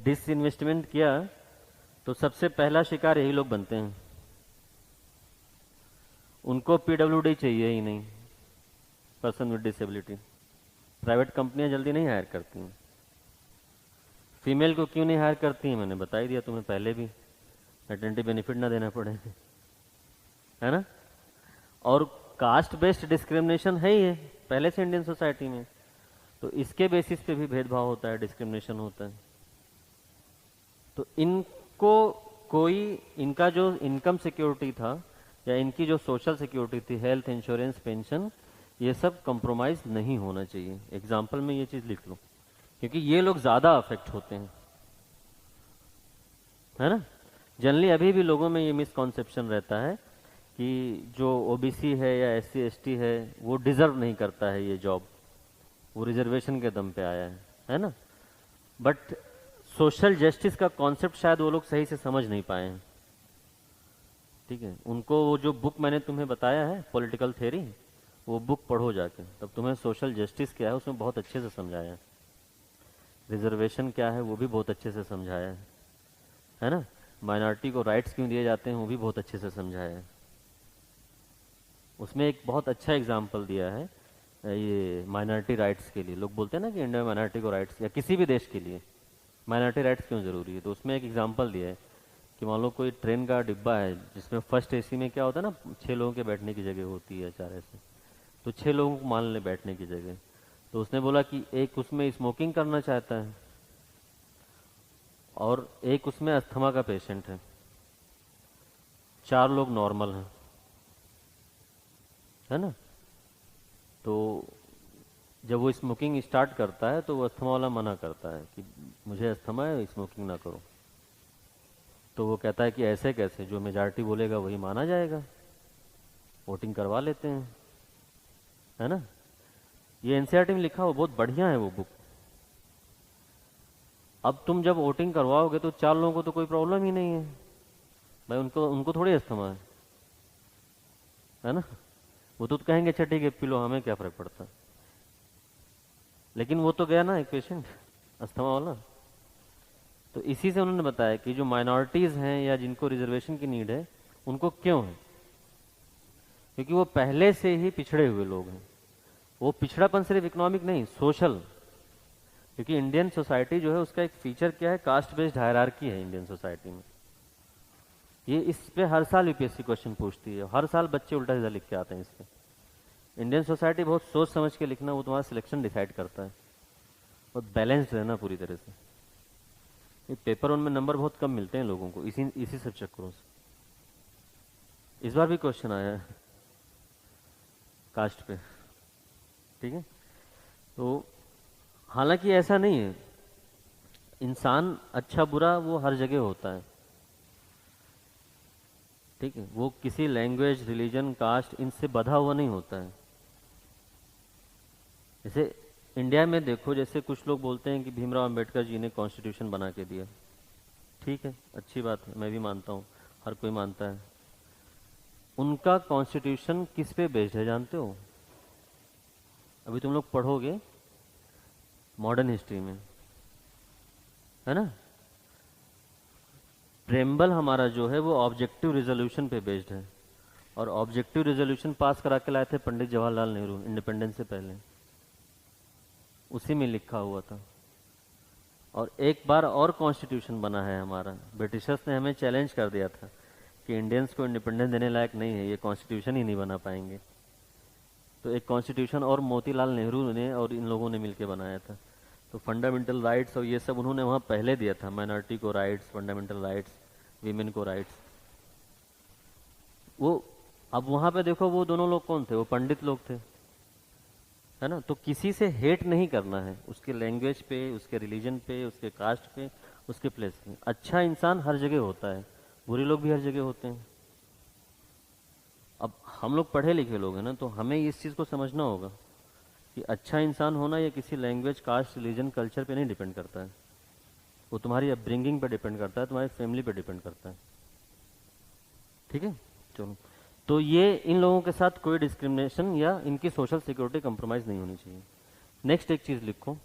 Disinvestment किया तो सबसे पहला शिकार यही लोग बनते हैं। उनको पीडब्ल्यूडी चाहिए ही नहीं, पर्सन विद डिसेबिलिटी। प्राइवेट कंपनियां जल्दी नहीं हायर करती हैं। फीमेल को क्यों नहीं हायर करती हैं मैंने बता ही दिया तुम्हें पहले भी, मैटरनिटी बेनिफिट ना देना पड़े, है ना। और कास्ट बेस्ड डिस्क्रिमिनेशन है ही है पहले से इंडियन सोसाइटी में, तो इसके बेसिस पे भी भेदभाव होता है, डिस्क्रिमिनेशन होता है। तो इनको कोई, इनका जो इनकम सिक्योरिटी था या इनकी जो सोशल सिक्योरिटी थी, हेल्थ इंश्योरेंस, पेंशन, ये सब कॉम्प्रोमाइज नहीं होना चाहिए। एग्जाम्पल में ये चीज लिख लो, क्योंकि ये लोग ज्यादा अफेक्ट होते हैं, है ना। जनरली अभी भी लोगों में ये मिसकॉन्सेप्शन रहता है कि जो ओबीसी है या एससी एसटी है वो डिजर्व नहीं करता है ये जॉब, वो रिजर्वेशन के दम पे आया है ना। बट सोशल जस्टिस का कॉन्सेप्ट शायद वो लोग सही से समझ नहीं पाए हैं, ठीक है। उनको वो जो बुक मैंने तुम्हें बताया है पॉलिटिकल थ्योरी, वो बुक पढ़ो जाके, तब तुम्हें सोशल जस्टिस क्या है उसमें बहुत अच्छे से समझाया है, रिजर्वेशन क्या है वो भी बहुत अच्छे से समझाया है ना। माइनॉरिटी को राइट्स क्यों दिए जाते हैं वो भी बहुत अच्छे से समझाया है। उसमें एक बहुत अच्छा एग्जाम्पल दिया है ये माइनॉरिटी राइट्स के लिए। लोग बोलते हैं ना कि इंडिया में माइनॉरिटी को राइट्स, या किसी भी देश के लिए माइनॉरिटी राइट्स क्यों जरूरी है, तो उसमें एक एग्जाम्पल दिया है कि मान लो कोई ट्रेन का डिब्बा है जिसमें फर्स्ट एसी में क्या होता है ना, 6 लोगों के बैठने की जगह होती है 4 ऐसे, तो 6 लोगों को मान ले बैठने की जगह। तो उसने बोला कि एक उसमें स्मोकिंग करना चाहता है और एक उसमें अस्थमा का पेशेंट है, 4 लोग नॉर्मल हैं, है ना। तो जब वो स्मोकिंग स्टार्ट करता है तो वो अस्थमा वाला मना करता है कि मुझे अस्थमा है, स्मोकिंग ना करो। तो वो कहता है कि ऐसे कैसे, जो मेजॉरिटी बोलेगा वही माना जाएगा, वोटिंग करवा लेते हैं, है ना। ये एनसीईआरटी में लिखा हुआ, बहुत बढ़िया है वो बुक। अब तुम जब वोटिंग करवाओगे तो 4 लोगों को तो कोई प्रॉब्लम ही नहीं है भाई, उनको उनको थोड़ी अस्थमा है ना। वो तो कहेंगे अच्छा ठीक है पी लो, हमें क्या फर्क पड़ता। लेकिन वो तो गया ना एक पेशेंट अस्थमा वाला। तो इसी से उन्होंने बताया कि जो माइनॉरिटीज हैं या जिनको रिजर्वेशन की नीड है उनको क्यों है, क्योंकि वो पहले से ही पिछड़े हुए लोग हैं। वो पिछड़ापन सिर्फ इकोनॉमिक नहीं, सोशल, क्योंकि इंडियन सोसाइटी जो है उसका एक फीचर क्या है, कास्ट बेस्ड हायरार्की है इंडियन सोसाइटी में। ये इस पे हर साल यूपीएससी क्वेश्चन पूछती है, हर साल बच्चे उल्टा सीधा लिख के आते हैं इस पे। इंडियन सोसाइटी बहुत सोच समझ के लिखना, वो तुम्हारा सिलेक्शन डिसाइड करता है, बहुत बैलेंस्ड रहना पूरी तरह से। ये पेपर 1 में नंबर बहुत कम मिलते हैं लोगों को इसी इसी सब चक्करों से। इस बार भी क्वेश्चन आया है कास्ट पे, ठीक है। तो हालांकि ऐसा नहीं है, इंसान अच्छा बुरा वो हर जगह होता है, ठीक है। वो किसी लैंग्वेज, रिलीजन, कास्ट इनसे बंधा हुआ नहीं होता है। जैसे इंडिया में देखो, जैसे कुछ लोग बोलते हैं कि भीमराव अंबेडकर जी ने कॉन्स्टिट्यूशन बना के दिया, ठीक है, अच्छी बात है, मैं भी मानता हूँ, हर कोई मानता है। उनका कॉन्स्टिट्यूशन किस पे बेस्ड है जानते हो? अभी तुम लोग पढ़ोगे मॉडर्न हिस्ट्री में, है ना। प्रेम्बल हमारा जो है वो ऑब्जेक्टिव रिजोल्यूशन पे बेस्ड है, और ऑब्जेक्टिव रिजोल्यूशन पास करा के लाए थे पंडित जवाहरलाल नेहरू इंडिपेंडेंस से पहले, उसी में लिखा हुआ था। और एक बार और कॉन्स्टिट्यूशन बना है हमारा, ब्रिटिशर्स ने हमें चैलेंज कर दिया था कि इंडियंस को इंडिपेंडेंस देने लायक नहीं है, ये कॉन्स्टिट्यूशन ही नहीं बना पाएंगे। तो एक कॉन्स्टिट्यूशन और मोतीलाल नेहरू ने और इन लोगों ने मिलकर बनाया था। तो फंडामेंटल राइट्स और ये सब उन्होंने वहाँ पहले दिया था, माइनॉरिटी को राइट्स, फंडामेंटल राइट्स, वीमेन को राइट्स। वो अब वहाँ पे देखो वो दोनों लोग कौन थे, वो पंडित लोग थे, है ना। तो किसी से हेट नहीं करना है, उसके लैंग्वेज पे, उसके रिलीजन पे, उसके कास्ट पे, उसके प्लेस पे। अच्छा इंसान हर जगह होता है, बुरे लोग भी हर जगह होते हैं। अब हम लोग पढ़े लिखे लोग हैं ना, तो हमें इस चीज़ को समझना होगा कि अच्छा इंसान होना ये किसी लैंग्वेज, कास्ट, रिलीजन, कल्चर पे नहीं डिपेंड करता है, वो तुम्हारी अपब्रिंगिंग पे डिपेंड करता है, तुम्हारी फैमिली पे डिपेंड करता है, ठीक है। चलो, तो ये इन लोगों के साथ कोई डिस्क्रिमिनेशन या इनकी सोशल सिक्योरिटी कंप्रोमाइज नहीं होनी चाहिए। नेक्स्ट एक चीज़ लिखो,